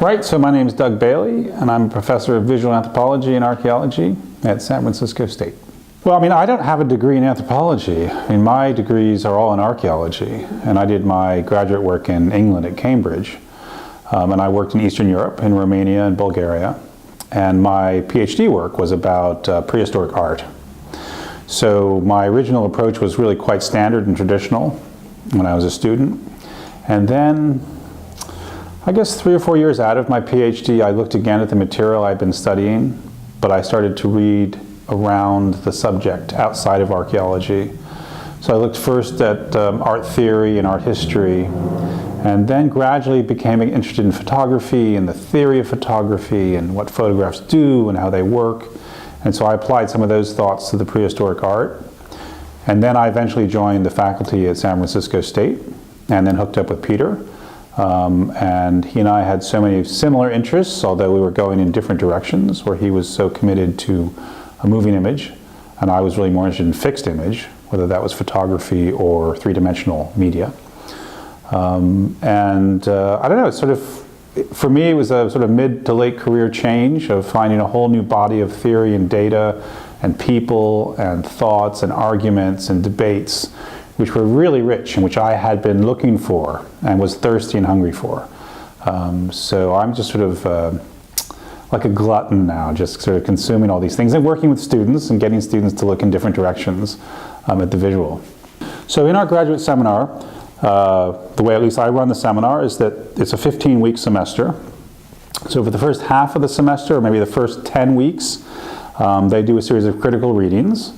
Right, so my name is Doug Bailey, and I'm a professor of visual anthropology and archaeology at San Francisco State. Well, I don't have a degree in anthropology. My degrees are all in archaeology, and I did my graduate work in England at Cambridge, and I worked in Eastern Europe, in Romania and Bulgaria, and my PhD work was about prehistoric art. So my original approach was really quite standard and traditional when I was a student, and then I guess 3 or 4 years out of my PhD, I looked again at the material I'd been studying, but I started to read around the subject outside of archaeology. So I looked first at art theory and art history, and then gradually became interested in photography and the theory of photography and what photographs do and how they work. And so I applied some of those thoughts to the prehistoric art. And then I eventually joined the faculty at San Francisco State and then hooked up with Peter. And he and I had so many similar interests, although we were going in different directions, where he was so committed to a moving image, and I was really more interested in fixed image, whether that was photography or three-dimensional media. I don't know, it's sort of, for me it was a sort of mid to late career change of finding a whole new body of theory and data and people and thoughts and arguments and debates, which were really rich and which I had been looking for and was thirsty and hungry for. So I'm just sort of like a glutton now, just sort of consuming all these things and working with students and getting students to look in different directions at the visual. So in our graduate seminar, the way at least I run the seminar is that it's a 15-week semester. So for the first half of the semester, or maybe the first 10 weeks, they do a series of critical readings.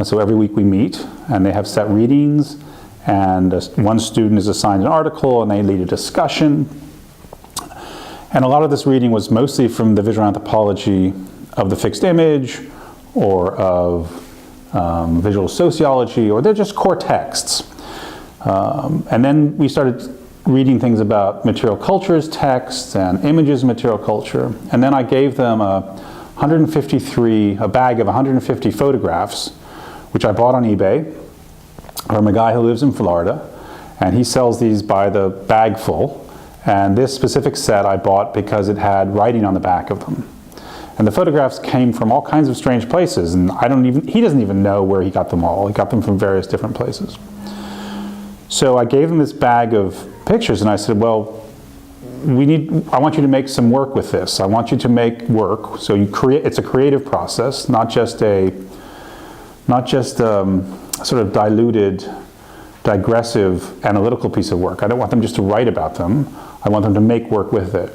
So every week we meet, and they have set readings, and one student is assigned an article, and they lead a discussion. And a lot of this reading was mostly from the visual anthropology of the fixed image, or of visual sociology, or they're just core texts. And then we started reading things about material cultures texts and images of material culture. And then I gave them a bag of 150 photographs, which I bought on eBay from a guy who lives in Florida, and he sells these by the bag full. And this specific set I bought because it had writing on the back of them. And the photographs came from all kinds of strange places, and he doesn't even know where he got them all. He got them from various different places. So I gave him this bag of pictures, and I said, well, I want you to make some work with this. I want you to make work. So it's a creative process, not just a sort of diluted, digressive, analytical piece of work. I don't want them just to write about them. I want them to make work with it.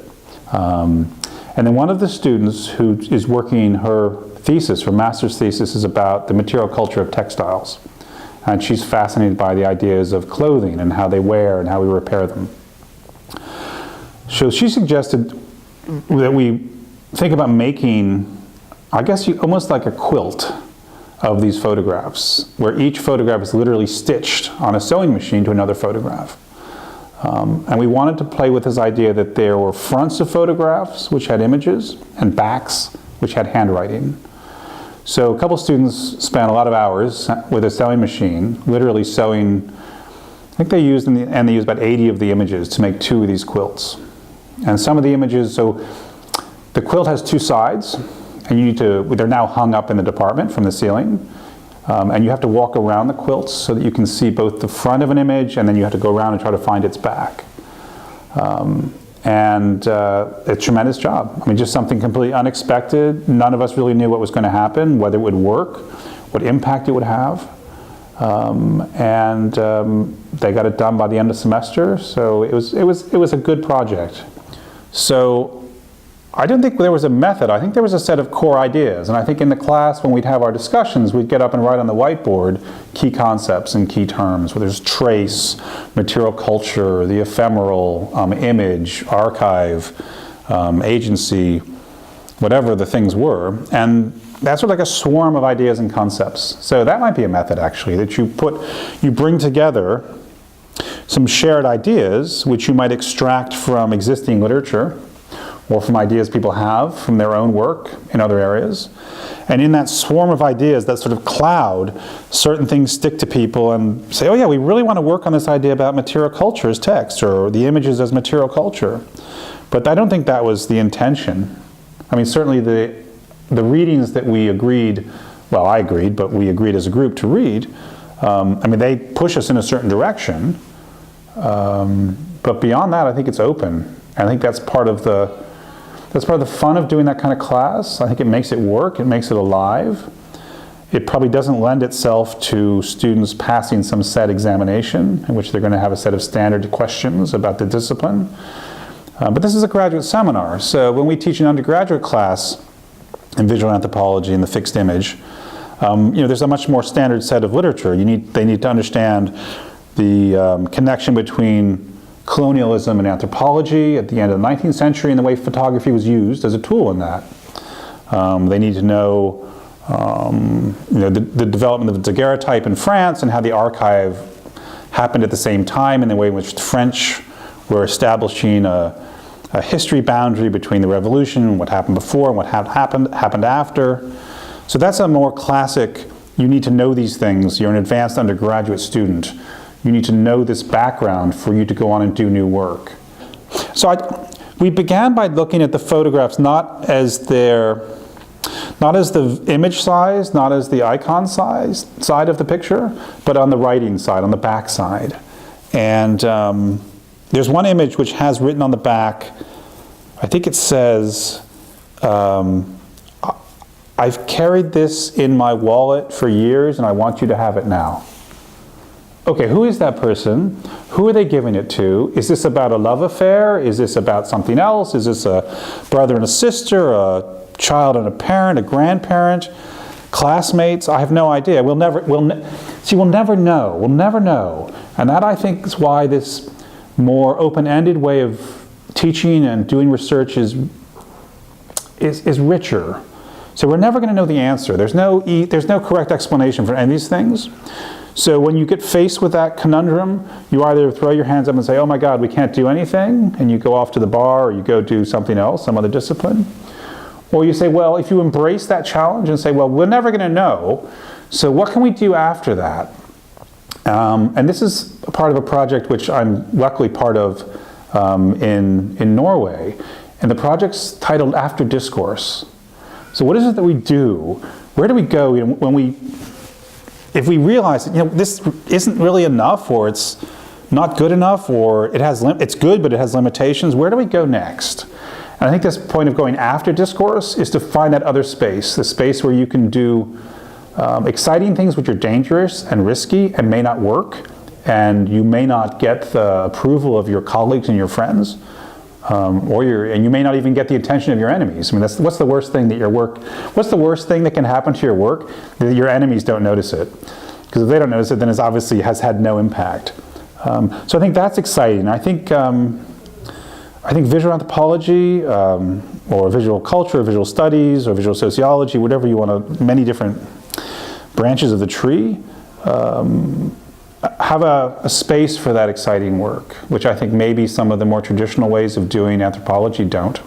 And then one of the students who is working her master's thesis is about the material culture of textiles. And she's fascinated by the ideas of clothing and how they wear and how we repair them. So she suggested that we think about making, I guess, almost like a quilt of these photographs, where each photograph is literally stitched on a sewing machine to another photograph. And we wanted to play with this idea that there were fronts of photographs which had images and backs which had handwriting. So a couple students spent a lot of hours with a sewing machine, literally sewing. I think they used about 80 of the images to make 2 of these quilts. And some of the images, so the quilt has 2 sides, and they're now hung up in the department from the ceiling. And you have to walk around the quilts so that you can see both the front of an image, and then you have to go around and try to find its back. It's a tremendous job. Just something completely unexpected. None of us really knew what was going to happen, whether it would work, what impact it would have. They got it done by the end of the semester, so it was a good project. So I don't think there was a method. I think there was a set of core ideas. And I think in the class, when we'd have our discussions, we'd get up and write on the whiteboard key concepts and key terms, whether it's trace, material culture, the ephemeral, image, archive, agency, whatever the things were. And that's sort of like a swarm of ideas and concepts. So that might be a method, actually, that you bring together some shared ideas, which you might extract from existing literature, or from ideas people have from their own work in other areas. And in that swarm of ideas, that sort of cloud, certain things stick to people and say, oh yeah, we really want to work on this idea about material culture as text, or the images as material culture. But I don't think that was the intention. I mean, certainly the readings that we agreed, well, I agreed, but we agreed as a group to read, I mean, they push us in a certain direction, but beyond that, I think it's open. I think that's part of the fun of doing that kind of class. I think it makes it work, it makes it alive. It probably doesn't lend itself to students passing some set examination in which they're going to have a set of standard questions about the discipline. But this is a graduate seminar, so when we teach an undergraduate class in visual anthropology and the fixed image, there's a much more standard set of literature. They need to understand the connection between colonialism and anthropology at the end of the 19th century and the way photography was used as a tool in that. They need to know, the development of the daguerreotype in France and how the archive happened at the same time, and the way in which the French were establishing a history boundary between the revolution, what happened before and what happened after. So that's a more classic, you need to know these things. You're an advanced undergraduate student. You need to know this background for you to go on and do new work. So we began by looking at the photographs not as the image size, not as the icon size side of the picture, but on the writing side, on the back side. And there's one image which has written on the back, I think it says, I've carried this in my wallet for years and I want you to have it now. Okay, who is that person? Who are they giving it to? Is this about a love affair? Is this about something else? Is this a brother and a sister, a child and a parent, a grandparent, classmates? I have no idea. We'll never know. We'll never know. And that, I think, is why this more open-ended way of teaching and doing research is richer. So we're never going to know the answer. There's no correct explanation for any of these things. So when you get faced with that conundrum, you either throw your hands up and say, oh my God, we can't do anything, and you go off to the bar or you go do something else, some other discipline. Or you say, well, if you embrace that challenge and say, well, we're never going to know, so what can we do after that? And this is a part of a project which I'm luckily part of in Norway. And the project's titled After Discourse. So what is it that we do? Where do we go if we realize that this isn't really enough, or it's not good enough, or it's good but it has limitations? Where do we go next? And I think this point of going after discourse is to find that other space, the space where you can do exciting things which are dangerous and risky and may not work, and you may not get the approval of your colleagues and your friends, and you may not even get the attention of your enemies. I mean, what's the worst thing that can happen to your work? That your enemies don't notice it. Because if they don't notice it, then it obviously has had no impact. So I think that's exciting. I think visual anthropology, or visual culture, or visual studies, or visual sociology, whatever you want to, many different branches of the tree, have a space for that exciting work, which I think maybe some of the more traditional ways of doing anthropology don't.